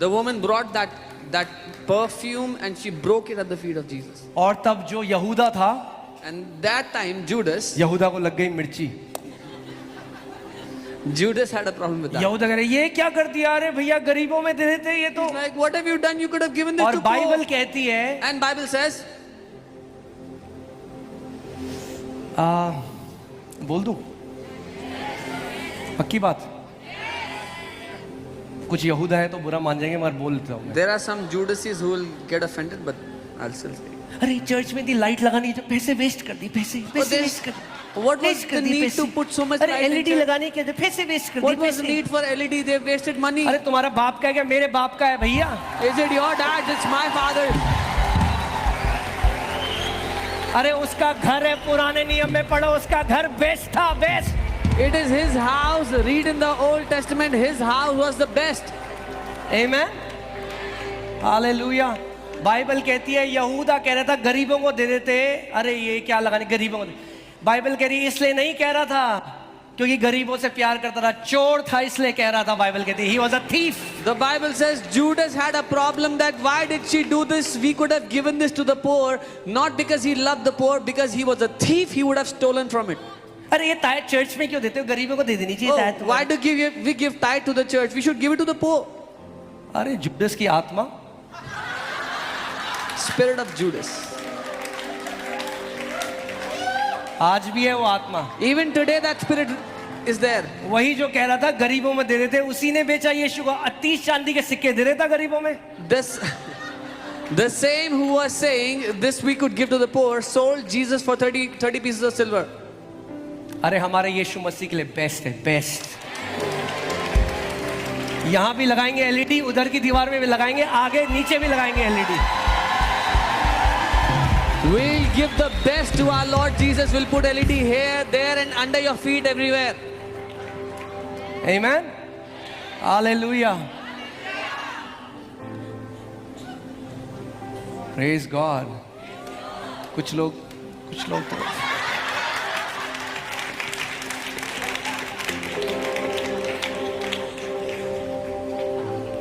The woman brought that perfume and she broke it at the feet of Jesus. और तब जो यहूदा था, And that time Judas यहूदा को लग गई मिर्ची। had a problem with that. यहूदा कह रहे ये क्या कर दिया, अरे भैया गरीबों में दे देते ये तो। He's like, what have you done? You could have given this और to poor. बाइबल कहती है, And Bible says, बोल दूं पक्की बात, कुछ यहूदा है तो बुरा मान जाएंगे मगर बोल देता हूं मैं। there are some Judases who will get offended, but I'll still say. अरे चर्च में दी लाइट लगानी है, पैसे वेस्ट कर दी, पैसे there's- वेस्ट कर दी। What was वेस्ट the कर दी need पैसे। to put so much अरे light in एलईडी church? लगाने के पैसे वेस्ट कर दी, What was the पैसे। need for LED? They wasted money. अरे तुम्हारा बाप का है क्या, मेरे बाप का है भैया। Is it your dad? It's my father. अरे उसका घर है, पुराने नियम में पढ़ो, उसका घर बेस्ट था, best. It is his house. Read in the Old Testament, his house was the best. Amen, hallelujah. Bible कहती है यहूदा कह रहा था गरीबों को दे देते, अरे ये क्या लगाने गरीबों को दे। बाइबल कह रही है इसलिए नहीं कह रहा था क्योंकि गरीबों से प्यार करता था, चोर था इसलिए कह रहा था। बाइबल कहती है he was a thief. The Bible says Judas had a problem that why did she do this? We could have given this to the poor, not because he loved the poor, because he was a thief, he would have stolen from it. अरे ये तायत church में क्यों देते हो, गरीबों को दे देनी चाहिए Oh, तायत। why do we give tithe to the church? We should give it to the poor. अरे जुडस की आत्मा, Spirit of Judas. आज भी है वो आत्मा। Even today that spirit is there. वही जो कह रहा था गरीबों में दे देते, उसी ने बेचा यीशु को, 30 चांदी के सिक्के दे देता गरीबों में। The same who was saying this we could give to the poor sold Jesus for 30 pieces of silver. अरे हमारे यीशु मसीह के लिए बेस्ट है, बेस्ट। यहां भी लगाएंगे एलईडी, उधर की दीवार में भी लगाएंगे, आगे नीचे भी लगाएंगे LED. We'll give the best to our Lord Jesus. We'll put LED here, there, and under your feet everywhere. Amen. Hallelujah. Praise God. कुछ लोग तो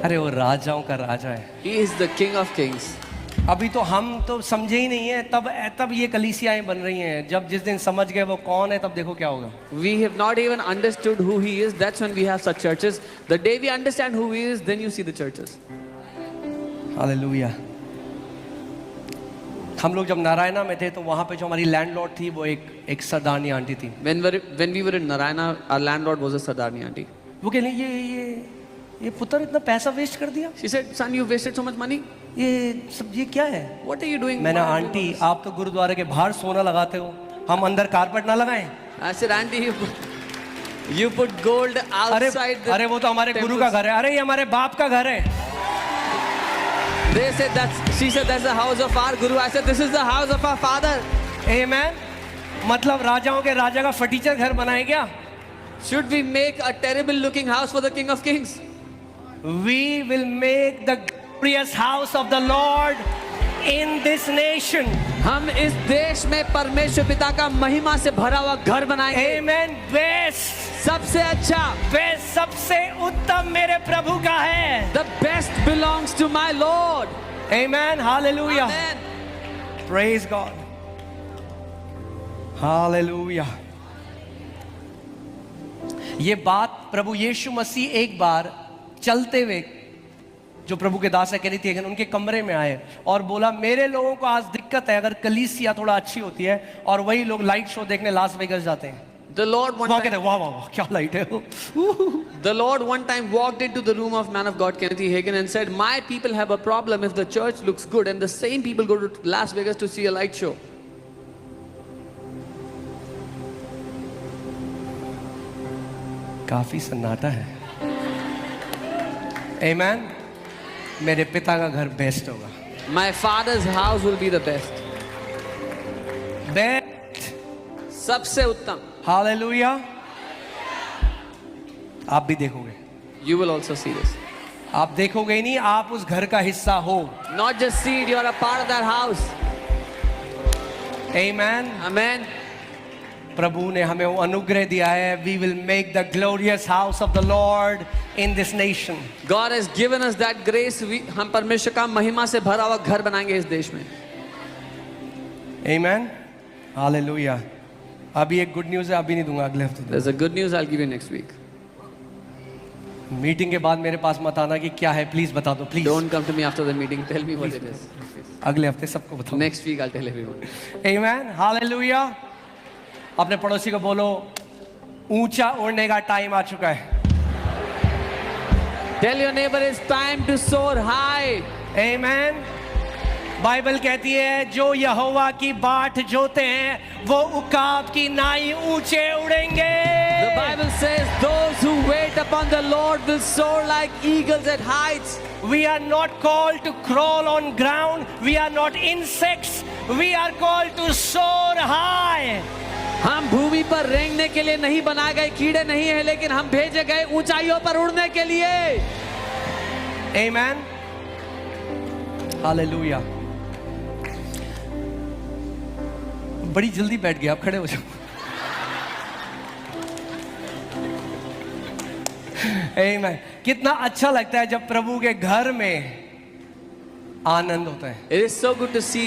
अरे वो राजाओं का राजा है। He is the King of Kings. अभी तो हम तो समझे ही नहीं है, तब ये कलीसियाएं बन रही हैं। जब जिस दिन समझ गए वो कौन है, तब देखो क्या होगा। We have not even understood who he is. That's when we have such churches. The day we understand who he is, then you see the churches. Hallelujah. हम लोग जब नारायणा में थे तो वहाँ पे जो हमारी लैंडलॉर्ड थी वो एक सरदारनी आंटी थी। When we were in Narayana, our landlord was a Sardarni auntie. वो कह रही ये पुत्र इतना पैसा वेस्ट कर दिया, She said, son, you wasted so much money. ये सब ये क्या है। What are you doing? मैंने आंटी आप तो गुरुद्वारे के बाहर सोना लगाते हो, हम अंदर कारपेट ना लगाएं। I said, auntie, you put gold outside the अरे वो तो हमारे गुरु का घर है, अरे ये हमारे बाप का घर है। They said she said that's the house of our guru. I said this is the house of our father. Amen. मतलब राजाओं के राजा का फटीचर घर बनाए क्या? Should we make a terrible looking house for the King of Kings? We will make the glorious house of the Lord in this nation. हम इस देश में परमेश्वर पिता का महिमा से भरा हुआ घर बनाएंगे। Amen. Best, सबसे अच्छा, best, सबसे उत्तम मेरे प्रभु का है। the best belongs to my Lord. Amen. Hallelujah. Amen. Praise God. Hallelujah. ये बात प्रभु यीशु मसीह एक बार चलते हुए, जो प्रभु के दास है कह रही थी, उनके कमरे में आए और बोला मेरे लोगों को आज दिक्कत है, अगर कलीसिया थोड़ा अच्छी होती है और वही लोग लाइट शो देखने लास वेगस जाते हैं। The Lord one time, वाह वाह वाह क्या लाइट है वो। the Lord one time walked into the room of man of God Kenneth E. Hagin and said, my people have a problem if the church looks good and the same people go to Las Vegas to see a light show. काफी सन्नाटा है। Amen. मेरे पिता का घर best होगा। My father's house will be the best. Best, सबसे उत्तम। हालेलुया। आप भी देखोगे, You will also see this. आप देखोगे ही नहीं, आप उस घर का हिस्सा हो। Not just see it, you are a part of that house. Amen. Amen. प्रभु ने हमें वो अनुग्रह दिया है. We will make the glorious house of the Lord in this nation. God has given us that grace. हम परमेश्वर का महिमा से भरा हुआ घर बनाएंगे इस देश में. Amen. Hallelujah. अभी एक गुड न्यूज़ है, अभी नहीं दूंगा, अगले हफ्ते. There's a good news I'll give you next week. Meeting के बाद मेरे पास मत आना कि क्या है, प्लीज बता दो, please. Don't come to me after the meeting. Tell me what it is. अगले हफ्ते सबको बताओ. Next week I'll tell everyone. Amen. Hallelujah. अपने पड़ोसी को बोलो, ऊंचा उड़ने का टाइम आ चुका है. Tell your neighbor it's time to soar high. Amen. Bible कहती है जो यहोवा की बाट जोते हैं वो उकाब की नाई ऊंचे उड़ेंगे. The Bible says those who wait upon the Lord will soar like eagles at heights. We are not called to crawl on ground. We are not insects. We are called to soar high. हम भूमि पर रेंगने के लिए नहीं बनाए गए कीड़े नहीं हैं, लेकिन हम भेजे गए ऊंचाइयों पर उड़ने के लिए. Amen. Hallelujah. बड़ी जल्दी बैठ गए, आप खड़े हो जाओ. Amen. कितना अच्छा लगता है जब प्रभु के घर में आनंद होता है. It is so good to see